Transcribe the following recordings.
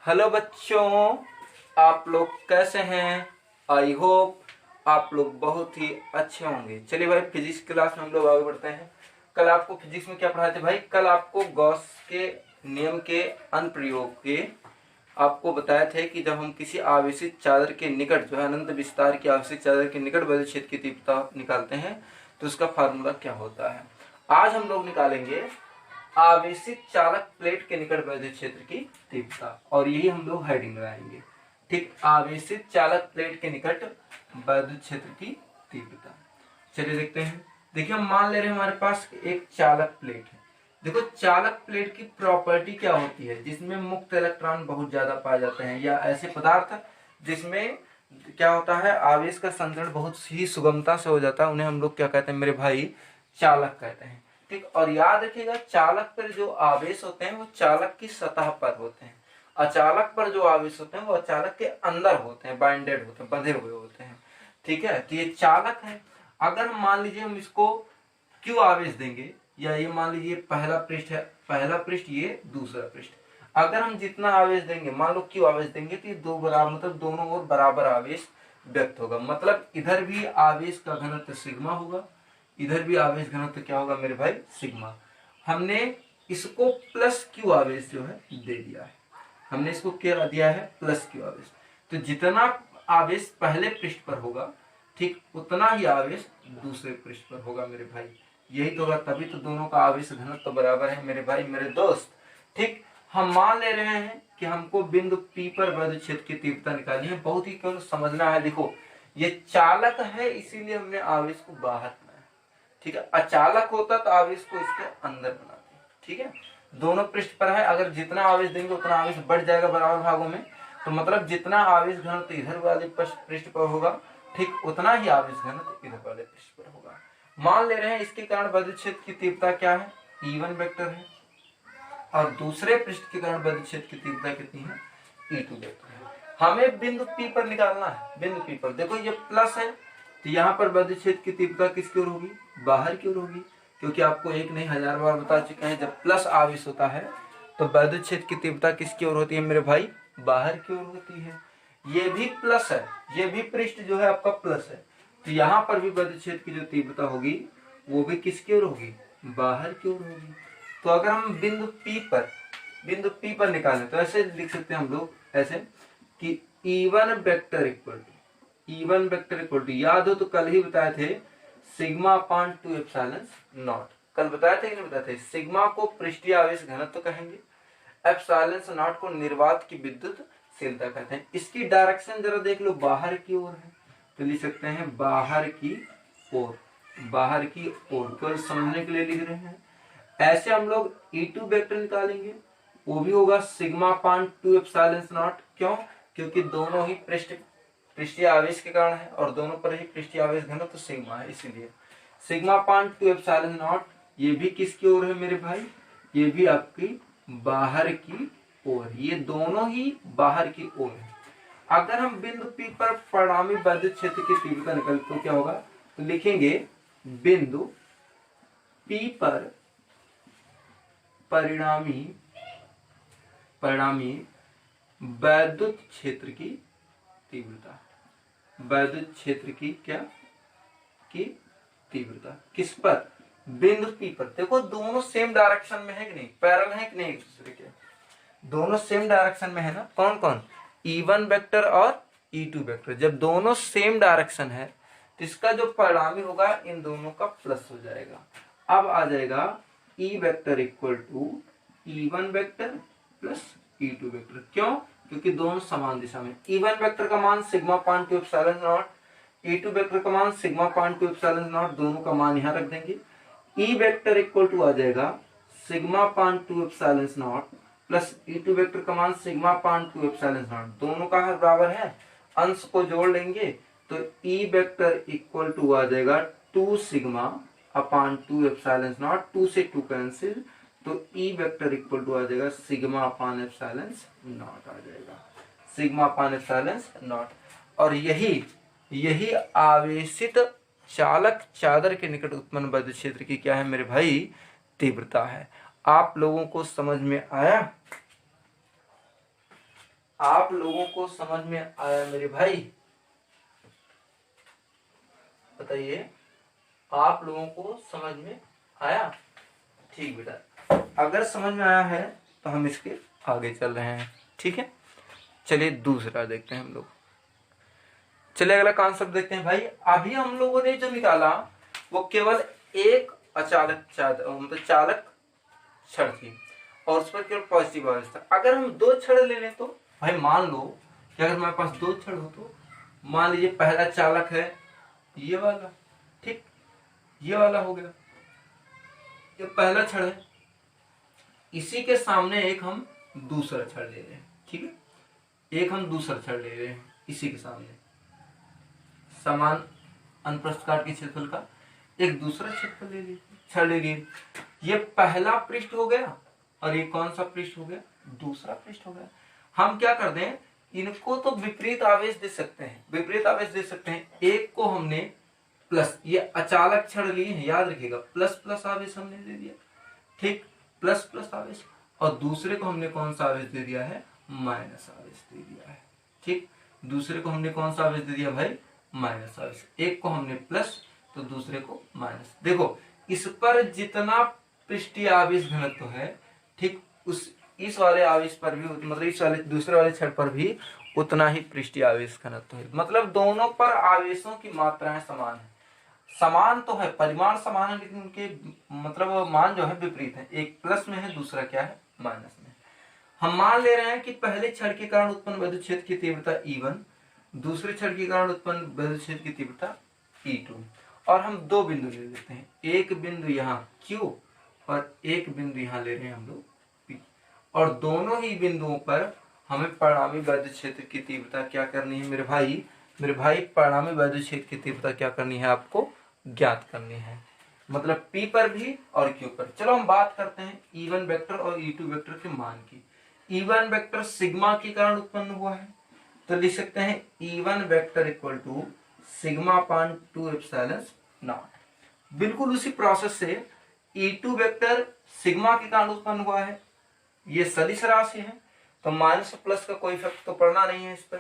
Hello बच्चों, आप लोग कैसे हैं? आई होप आप लोग बहुत ही अच्छे होंगे। चलिए भाई, फिजिक्स क्लास में हम लोग आगे बढ़ते हैं। कल आपको फिजिक्स में क्या पढ़ाए थे भाई? कल आपको गॉस के नियम के अनुप्रयोग के आपको बताया थे कि जब हम किसी आवेशित चादर के निकट जो है अनंत विस्तार की आवेशित चादर के निकट वैद्युत क्षेत्र की तीव्रता निकालते हैं तो उसका फार्मूला क्या होता है। आज हम लोग निकालेंगे आवेशित चालक प्लेट के निकट वैद्युत क्षेत्र की तीव्रता, और यही हम लोग हेडिंग लगाएंगे। ठीक, आवेशित चालक प्लेट के निकट वैद्युत क्षेत्र की तीव्रता। चलिए देखते हैं। देखिए, हम मान ले रहे हैं हमारे पास एक चालक प्लेट है। देखो, चालक प्लेट की प्रॉपर्टी क्या होती है? जिसमें मुक्त इलेक्ट्रॉन बहुत ज्यादा पाए जाते हैं, या ऐसे पदार्थ जिसमें क्या होता है, आवेश का संचरण बहुत ही सुगमता से हो जाता है, उन्हें हम लोग क्या कहते हैं मेरे भाई? चालक कहते हैं। ठीक, और याद रखिएगा, चालक पर जो आवेश होते हैं वो चालक की सतह पर होते हैं। अचालक पर जो आवेश होते हैं वो अचालक के अंदर होते हैं, बाइंडेड होते हैं, बंधे हुए होते हैं। ठीक है, तो ये चालक है। अगर मान लीजिए हम इसको क्यू आवेश देंगे, या ये मान लीजिए पहला पृष्ठ है, पहला पृष्ठ, ये दूसरा पृष्ठ, अगर हम जितना आवेश देंगे, मान लो क्यू आवेश देंगे, तो ये दो बराबर, मतलब दोनों ओर बराबर आवेश व्यक्त होगा। मतलब इधर भी आवेश का घनत्व सिग्मा होगा, इधर भी आवेश घनत्व क्या होगा मेरे भाई? सिग्मा। हमने इसको प्लस क्यू आवेश जो है दे दिया है, हमने इसको क्या दिया है? प्लस क्यू आवेश। तो जितना आवेश पहले पृष्ठ पर होगा, ठीक उतना ही आवेश दूसरे पृष्ठ पर होगा मेरे भाई। यही तो होगा, तभी तो दोनों का आवेश घनत्व बराबर है मेरे भाई, मेरे दोस्त। ठीक, हम मान ले रहे हैं कि हमको बिंदु P पर वैद्युत क्षेत्र की तीव्रता निकालनी है। बहुत ही केवल समझना है। देखो, ये चालक है, इसीलिए हमने आवेश को बाहर बनाया। ठीक है, अचालक होता तो आवेश को इसके अंदर बनाते। ठीक है, दोनों पृष्ठ पर है, अगर जितना आवेश देंगे उतना आवेश बढ़ जाएगा बराबर भागों में, तो मतलब जितना आवेश घनत्व इधर वाले पृष्ठ पर होगा, ठीक उतना ही आवेश घनत्व इधर वाले पृष्ठ पर होगा। मान ले रहे हैं इसके कारण वैद्युत क्षेत्र की तीव्रता क्या है? E1 वेक्टर है, और दूसरे पृष्ठ के कारण वैद्युत क्षेत्र की तीव्रता कितनी है? E2 वेक्टर है। हमें बिंदु P पर निकालना है। बिंदु P पर देखो, ये प्लस है, तो यहाँ पर वैद्युत क्षेत्र की तीव्रता किसकी ओर होगी? बाहर की ओर होगी, क्योंकि आपको एक नहीं हजार बार बता चुके हैं, जब प्लस आवेश होता है तो वैद्युत क्षेत्र की तीव्रता किसकी ओर होती है मेरे भाई? बाहर की ओर होती है। ये भी प्लस है, ये भी पृष्ठ जो है आपका प्लस है, तो यहाँ पर भी वैद्युत क्षेत्र की जो तीव्रता होगी वो भी किसकी ओर होगी? बाहर की ओर होगी। तो अगर हम बिंदु P पर निकालें तो ऐसे लिख सकते हैं हम लोग, ऐसे कि E1 वेक्टर इक्वल टू, याद हो तो कल ही बताए थे, सिग्मा अपान 2 एप्सिलॉन नॉट। कल बताए थे कि नहीं बताए थे? सिग्मा को पृष्ठीय आवेश घनत्व कहेंगे, एप्सिलॉन नॉट को निर्वात की विद्युतशीलता कहते हैं। इसकी डायरेक्शन जरा देख लो, बाहर की ओर है, तो लिख सकते हैं बाहर की ओर, बाहर की ओर, केवल समझने के लिए लिख रहे हैं। ऐसे हम लोग E2 वेक्टर निकालेंगे, वो भी होगा सिग्मा अपान 2 एप्सिलॉन नॉट। क्यों? क्योंकि दोनों ही पृष्ठीय आवेश के कारण है, और दोनों पर ही पृष्ठीय आवेश घनत्व तो सिग्मा है, इसीलिए सिग्मा अपान 2 एप्सिलॉन नॉट। ये भी किसकी ओर है मेरे भाई? ये भी आपकी बाहर की ओर, ये दोनों ही बाहर की ओर है। अगर हम बिंदु P पर परिणामी वैद्युत क्षेत्र की तीव्रता निकालें तो क्या होगा? तो लिखेंगे बिंदु P पर परिणामी वैद्युत क्षेत्र की तीव्रता, वैद्युत क्षेत्र की क्या की तीव्रता किस पर? बिंदु P पर। देखो, दोनों सेम डायरेक्शन में है कि नहीं? पैरेलल है कि नहीं एक दूसरे के? दोनों सेम डायरेक्शन में है ना। कौन कौन? E1 वेक्टर और E2 वेक्टर। जब दोनों सेम डायरेक्शन है तो इसका जो परिणामी होगा इन दोनों का प्लस हो जाएगा। अब आ जाएगा E vector equal to E1 vector plus E2 vector. क्यों? क्योंकि दोनों समान दिशा में। E1 वेक्टर का मान sigma upon 2 epsilon not, E2 vector का मान सिग्मा अपान 2 एप्सिलॉन नॉट, दोनों का मान यहाँ रख देंगे। E वेक्टर इक्वल टू आ जाएगा sigma upon 2 epsilon not plus E2 vector का मान सिग्मा अपान 2 एप्सिलॉन नॉट, दोनों का हर बराबर है, अंश को जोड़ लेंगे तो E वेक्टर इक्वल टू आ जाएगा 2 सिग्मा अपान 2 एप्सिलॉन नॉट, 2 से 2 कैंसिल, तो E वेक्टर इक्वल टू आ जाएगा सिग्मा अपान एप्सिलॉन नॉट आ जाएगा, सिग्मा अपान एप्सिलॉन नॉट। और यही आवेशित चालक चादर के निकट उत्पन्न वैद्युत क्षेत्र की क्या है मेरे भाई? तीव्रता है। आप लोगों को समझ में आया? आप लोगों को समझ में आया मेरे भाई? बताइए, आप लोगों को समझ में आया? ठीक बेटा, अगर समझ में आया है तो हम इसके आगे चल रहे हैं। ठीक है, चलिए दूसरा देखते हैं हम लोग। चलिए अगला कॉन्सेप्ट देखते हैं भाई। अभी हम लोगों ने जो निकाला वो केवल एक अचालक मतलब चालक छड़ थी और उस पर केवल पॉजिटिव आवेश था। अगर हम दो छड़ ले लें तो भाई मान लो कि अगर हमारे पास दो छड़ हो तो मान लीजिए पहला चालक है ये वाला, ठीक, ये वाला हो गया, ये पहला छड़ है, इसी के सामने एक हम दूसरा छड़ ले रहे हैं। ठीक है, एक हम दूसरा छड़ ले रहे हैं इसी के सामने, समान अनुप्रस्थ काट के क्षेत्रफल का एक दूसरा क्षेत्रफल छड़ ले लिए। ये पहला पृष्ठ हो गया और ये कौन सा पृष्ठ हो गया? दूसरा पृष्ठ हो गया। हम क्या कर दें, इनको तो विपरीत आवेश दे सकते हैं, विपरीत आवेश दे सकते हैं। एक को हमने प्लस, ये अचालक छड़ लिए हैं याद रखिएगा, प्लस प्लस आवेश हमने दे दिया, ठीक, प्लस प्लस आवेश, और दूसरे को हमने कौन सा आवेश दे दिया है? माइनस आवेश दे दिया है। ठीक, दूसरे को हमने कौन सा आवेश दे दिया भाई? माइनस आवेश। एक को हमने प्लस तो दूसरे को माइनस। देखो इस पर जितना पृष्ठीय आवेश घनत्व है, ठीक, उस इस वाले आवेश पर भी, मतलब इस वाले दूसरे वाले छड़ पर भी उतना ही पृष्ठीय आवेश घनत्व है। मतलब दोनों पर आवेशों की मात्राएं समान है, समान तो है, परिमाण समान है, लेकिन उनके मतलब मान जो है विपरीत है। एक प्लस में है, दूसरा क्या है? माइनस में। हम मान ले रहे हैं कि पहले छड़ के कारण उत्पन्न विद्युत क्षेत्र की तीव्रता E1, दूसरे छड़ के कारण उत्पन्न विद्युत क्षेत्र की तीव्रता E2, और हम दो बिंदु ले लेते हैं, एक बिंदु यहाँ Q और एक बिंदु यहाँ ले रहे हैं हम लोग P, और दोनों ही बिंदुओं पर हमें परिणामी विद्युत क्षेत्र की तीव्रता क्या करनी है मेरे भाई? मेरे भाई परिणामी विद्युत क्षेत्र की तीव्रता क्या करनी है? आपको ज्ञात करनी है, मतलब P पर भी और Q पर। चलो हम बात करते हैं E1 वेक्टर और E2 वेक्टर के मान की। E1 वेक्टर सिग्मा के कारण उत्पन्न हुआ है, तो लिख सकते हैं E1 vector equal to sigma upon 2 epsilon naught. बिल्कुल उसी प्रोसेस से E2 वेक्टर सिग्मा के कारण उत्पन्न हुआ है, ये सदिश राशि है तो माइनस प्लस का कोई इफेक्ट तो पड़ना नहीं है इस पर,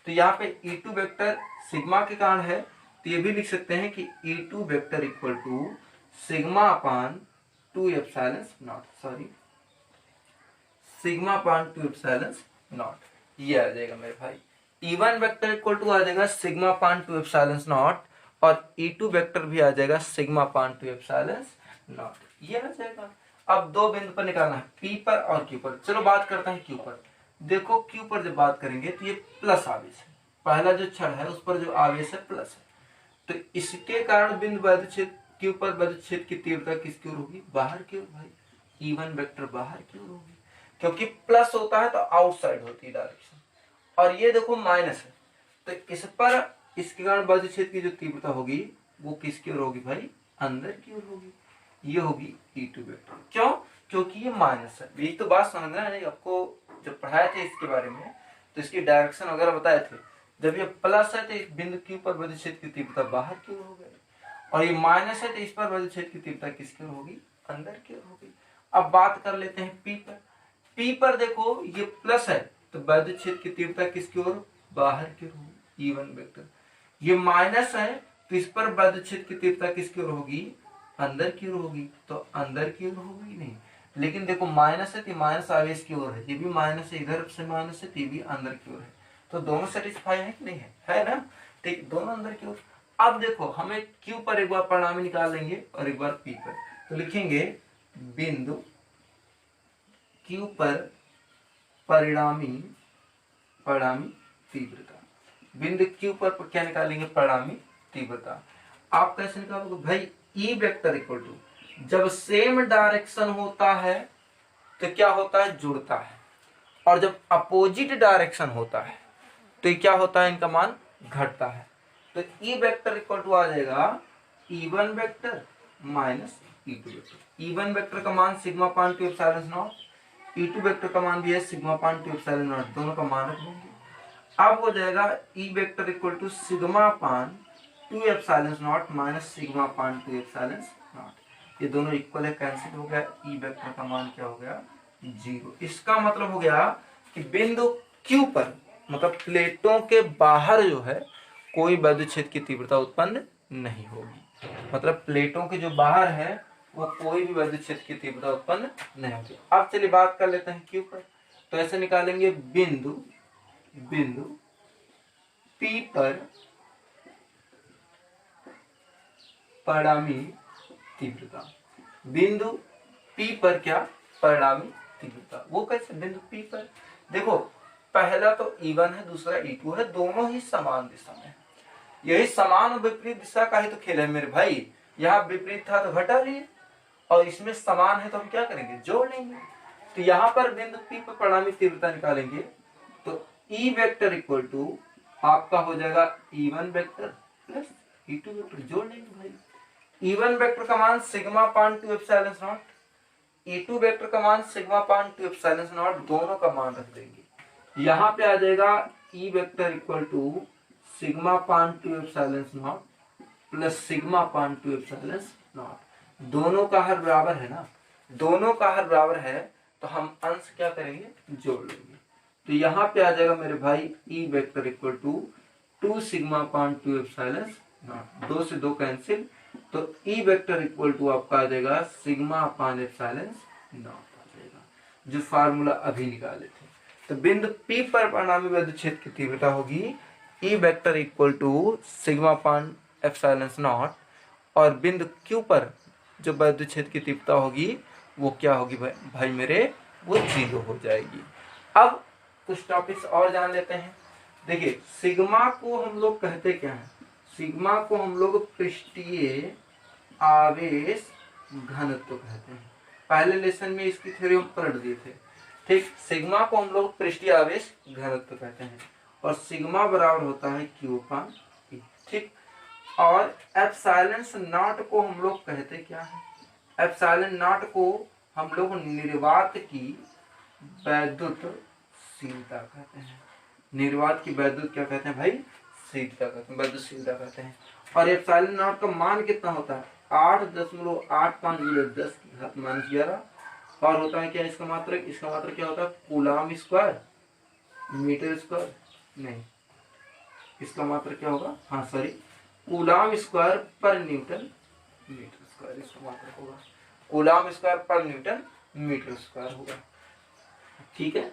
तो यहाँ पे E2 वेक्टर सिग्मा के कारण है, तो ये भी लिख सकते हैं कि E2 vector equal to sigma upon 2 epsilon naught, sorry sigma upon 2 epsilon naught, ये आ जाएगा मेरे भाई। E1 वेक्टर इक्वल टू आ जाएगा सिग्मा अपान 2 एप्सिलॉन नॉट, और E2 वेक्टर भी आ जाएगा सिग्मा अपान 2 एप्सिलॉन नॉट, ये आ जाएगा। अब दो बिंदु पर निकालना है, P पर और Q पर। चलो बात करते हैं Q पर। देखो Q पर जब बात करेंगे तो ये प्लस आवेश है, पहला जो छड़ है उस पर जो आवेश है प्लस है, तो इसके कारण बिंदु विद्युत क्षेत्र Q पर विद्युत क्षेत्र की तीव्रता किसकी ओर होगी? बाहर की ओर भाई। E1 वेक्टर बाहर की ओर होगी, क्योंकि प्लस होता है तो आउटसाइड होती है डायरेक्शन, और ये देखो माइनस है, तो इस पर इसके कारण विद्युत क्षेत्र की जो तीव्रता होगी वो किसकी ओर होगी भाई? अंदर की ओर होगी, ये होगी E2 वेक्टर। क्यों? क्योंकि ये माइनस है। यही तो बात समझना है, आपको जब पढ़ाए थे इसके बारे में तो इसकी डायरेक्शन वगैरह बताए थे। जब ये प्लस है तो इस बिंदु Q पर विद्युत क्षेत्र की तीव्रता बाहर की ओर हो गई, और ये माइनस है तो इस पर विद्युत क्षेत्र की तीव्रता किसकी ओर होगी? अंदर की ओर होगी। अब बात कर लेते हैं P पर। P पर देखो ये प्लस है तो विद्युत क्षेत्र की तीव्रता किसकी ओर? बाहर की ओर होगी, E1 वेक्टर। ये माइनस है तो इस पर विद्युत क्षेत्र की तीव्रता किसकी ओर होगी? अंदर की ओर होगी, तो अंदर की ओर होगी नहीं, लेकिन देखो माइनस है तो माइनस आवेश की ओर है, ये भी माइनस है, इधर से माइनस है तो ये भी अंदर की ओर है, तो दोनों सेटिस्फाई है कि नहीं है? है ना? ठीक, दोनों अंदर की ओर। अब देखो हमें Q पर एक बार परिणामी निकाल लेंगे और एक बार P पर, तो लिखेंगे बिंदु Q पर परिणामी तीव्रता। बिंदु Q पर क्या निकालेंगे? परिणामी तीव्रता। आप कैसे निकालोगे भाई? E वेक्टर इक्वल टू, जब सेम डायरेक्शन होता है तो क्या होता है? जुड़ता है, और जब अपोजिट डायरेक्शन होता है तो क्या होता है? इनका मान घटता है। तो E वेक्टर इक्वल टू आ जाएगा E1 vector minus E2 vector. E1 vector का मान sigma upon 2 epsilon not, E2 vector का मान भी है सिग्मा अपान 2 एप्सिलॉन नॉट, दोनों का मान रख लेंगे। अब हो जाएगा E vector equal to sigma upon 2 epsilon naught minus sigma upon 2 epsilon naught, ये दोनों इक्वल है, कैंसिल हो गया। E वेक्टर का मान क्या हो गया? 0। इसका मतलब हो गया कि बिंदु क्यू पर, मतलब प्लेटों के बाहर जो है कोई वैद्युत क्षेत्र की तीव्रता उत्पन्न नहीं होगी। मतलब प्लेटों के जो बाहर है वो कोई भी वैद्युत क्षेत्र की तीव्रता उत्पन्न नहीं होगी। अब चलिए बात कर लेते हैं क्यू पर। तो ऐसे निकालेंगे बिंदु पी पर परिणामी तीव्रता। बिंदु पी पर क्या? परिणामी तीव्रता। वो कैसे? बिंदु पी पर देखो, पहला तो E1 है, दूसरा E2 है, दोनों ही समान दिशा में। यही समान और विपरीत दिशा का ही तो खेल है मेरे भाई। यहाँ विपरीत था तो घटा लिए, और इसमें समान है तो हम क्या करेंगे? जोड़ लेंगे। तो यहाँ पर बिंदु पी पर परिणामी तीव्रता निकालेंगे तो E वेक्टर इक्वल टू आपका हो जाएगा E1 vector plus E2 vector. जोड़ लेंगे भाई। E1 वेक्टर का मान sigma upon 2 epsilon not, E2 vector का मान सिग्मा पान 2 एप्सिलॉन नॉट, दोनों का मान रख देंगे। यहाँ पे आ जाएगा E vector equal to sigma upon 2 epsilon not plus sigma upon 2 epsilon not. दोनों का हर बराबर है ना, दोनों का हर बराबर है तो हम अंश क्या करेंगे? जोड़ लेंगे। तो यहाँ पे आ जाएगा मेरे भाई E vector equal to 2 sigma upon 2 epsilon not, 2 से 2 कैंसिल, तो E वेक्टर इक्वल टू आपका आ जाएगा सिग्मा पान एप्सिलॉन नॉट आ जाएगा, जो फार्मूला अभी निकाले थे। तो बिंदु P पर परिणामी वैद्युत क्षेत्र की तीव्रता होगी E vector equal to sigma upon epsilon naught, और बिंदु Q पर जो वैद्युत क्षेत्र की तीव्रता होगी वो क्या होगी भाई मेरे? वो 0 हो जाएगी। अब कुछ टॉपिक्स और जान लेते हैं। देखिए, सिग्मा को हम लोग कहते क्या है? सिग्मा को हम लोग पृष्ठीय आवेश घनत्व कहते हैं। पहले लेसन में इसकी थ्योरी हम पढ़ दिए थे। ठीक, सिग्मा को हम लोग पृष्ठीय आवेश घनत्व कहते हैं, और सिग्मा बराबर होता है Q अपान E। ठीक, और एप्सिलॉन नॉट को हम लोग कहते क्या है? एप्सिलॉन नॉट को हम लोग निर्वात की वैद्युतशीलता कहते हैं। निर्वात की वैद्युत क्या कहते हैं भाई? शीलता कहते हैं, वैद्युतशीलता कहते हैं। और एप्सिलॉन नॉट का मान कितना होता है? 8.850 और होता है क्या इसका मात्रक? इसका मात्रक क्या होता है? कूलाम स्क्वायर मीटर स्क्वायर, नहीं, इसका मात्रक क्या होगा? हाँ सॉरी, कूलाम स्क्वायर पर न्यूटन मीटर स्क्वायर इसका मात्रक होगा। कूलाम स्क्वायर पर न्यूटन मीटर स्क्वायर होगा। ठीक है,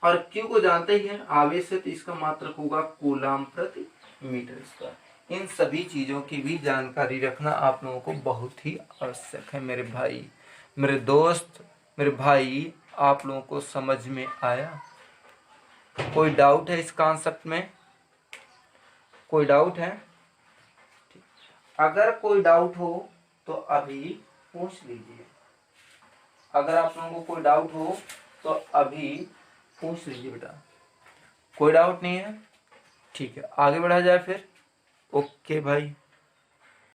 और Q को जानते ही हैं, आवेश है तो इसका मात्रक होगा कूलाम प्रति मीटर स्क्वायर। इन सभी चीजों की भी जानकारी रखना आप लोगों को बहुत ही आवश्यक है मेरे भाई, मेरे दोस्त, मेरे भाई। आप लोगों को समझ में आया? कोई डाउट है इस कॉन्सेप्ट में? कोई डाउट है? अगर कोई डाउट हो तो अभी पूछ लीजिए। अगर आप लोगों को कोई डाउट हो तो अभी पूछ लीजिए बेटा। कोई डाउट नहीं है? ठीक है, आगे बढ़ा जाए फिर। ओके भाई।